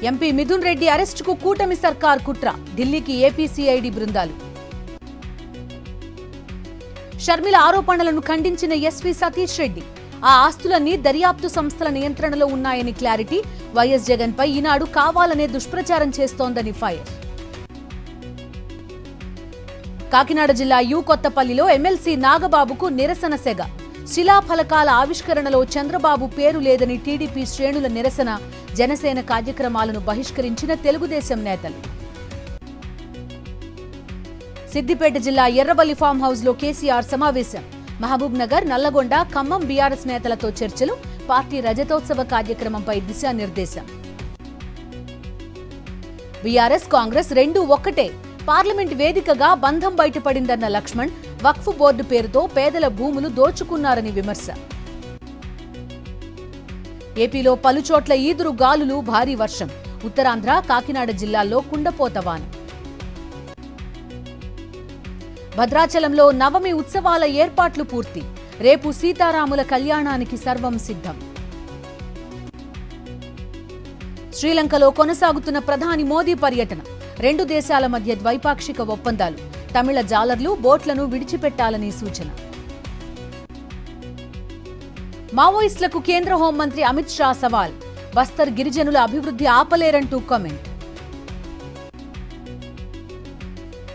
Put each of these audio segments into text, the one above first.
MP Mithun Reddy అరెస్టుకు కూటమి సర్కార్ కుట్ర, ఢిల్లీకి ఏపీసీఐడీ బృందాలు. షర్మిల ఆరోపణలను ఖండించిన ఎస్వీ సతీష్ రెడ్డి, ఆ ఆస్తులన్నీ దర్యాప్తు సంస్థల నియంత్రణలో ఉన్నాయని క్లారిటీ. వైఎస్ జగన్ పై ఈనాడు కావాలనే దుష్ప్రచారం చేస్తోందని ఫైర్. కాకినాడ జిల్లా కొత్తపల్లిలో ఎమ్మెల్సీ నాగబాబుకు నిరసన సెగ. శిలాఫలకాల ఆవిష్కరణలో చంద్రబాబు పేరు లేదని టీడీపీ శ్రేణుల నిరసన. జనసేన కార్యక్రమాలను బహిష్కరించిన తెలుగుదేశం నేతలు. సిద్దిపేట జిల్లా ఎర్రబల్లి ఫామ్ హౌస్ లో కేసీఆర్ సమావేశం. మహబూబ్ నగర్, నల్లగొండ, ఖమ్మం బీఆర్ఎస్ నేతలతో చర్చలు. పార్టీ రజతోత్సవ కార్యక్రమంపై దిశానిర్దేశం. బీఆర్ఎస్ కాంగ్రెస్ రెండూ ఒక్కటే, పార్లమెంట్ వేదికగా బంధం బయటపడిందన్న లక్ష్మణ్. వక్ఫ్ బోర్డు పేరుతో పేదల భూములు దోచుకున్నారని విమర్శ. ఏపీలో పలుచోట్ల ఈదురు గాలులు, భారీ వర్షం. ఉత్తరాంధ్ర, కాకినాడ జిల్లాల్లో కుండపోత వాన. భద్రాచలంలో నవమి ఉత్సవాల ఏర్పాట్లు పూర్తి. రేపు సీతారాముల కళ్యాణానికి సర్వం సిద్ధం. శ్రీలంకలో కొనసాగుతున్న ప్రధాని మోదీ పర్యటన. రెండు దేశాల మధ్య ద్వైపాక్షిక ఒప్పందాలు. తమిళ జాలర్లు, బోట్లను విడిచిపెట్టాలని సూచన. మావోయిస్టులకు కేంద్ర హోంమంత్రి అమిత్ షా సవాల్. బస్తర్ గిరిజనుల అభివృద్ధి ఆపలేరంటూ comment.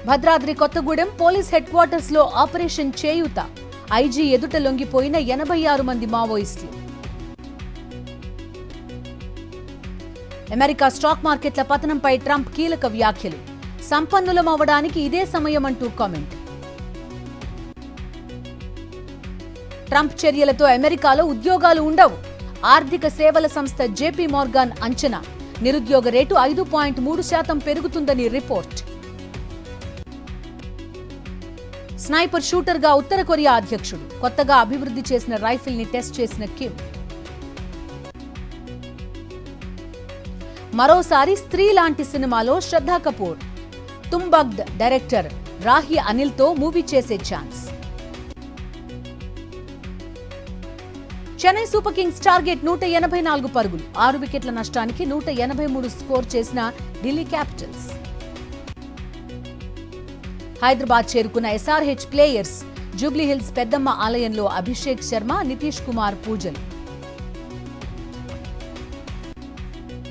Bhadradri Kothagudem police head quarters లో ఆపరేషన్ చేయూత. ఐజీ ఎదుట లొంగిపోయిన 86 మంది మావోయిస్టులు. అమెరికా స్టాక్ మార్కెట్ల పతనంపై ట్రంప్ కీలక వ్యాఖ్యలు. సంపన్నులమవడానికి ఇదే సమయమంటూ కామెంట్. ట్రంప్ చర్యలతో అమెరికాలో ఉద్యోగాలు ఉండవు. ఆర్థిక సేవల సంస్థ జేపీ మోర్గాన్ అంచనా. నిరుద్యోగ రేటు 5.3% పెరుగుతుందని రిపోర్ట్. స్నైపర్ షూటర్గా ఉత్తర కొరియా అధ్యక్షుడు. కొత్తగా అభివృద్ధి చేసిన రైఫిల్ ని టెస్ట్ చేసిన కిమ్. మరోసారి స్త్రీ లాంటి సినిమాలో శ్రద్ధా కపూర్. తుంబగ్ద్ డైరెక్టర్ రాహి అనిల్ తో మూవీ చేసే chance. Chennai super Kings target 184 పరుగులు. 6 వికెట్ల నష్టానికి 183 స్కోర్ చేసిన ఢిల్లీ క్యాపిటల్స్. హైదరాబాద్ చేరుకున్న ఎస్ఆర్హెచ్ ప్లేయర్స్. జూబ్లీహిల్స్ పెద్దమ్మ ఆలయంలో అభిషేక్ శర్మ, నితీష్ కుమార్ పూజలు.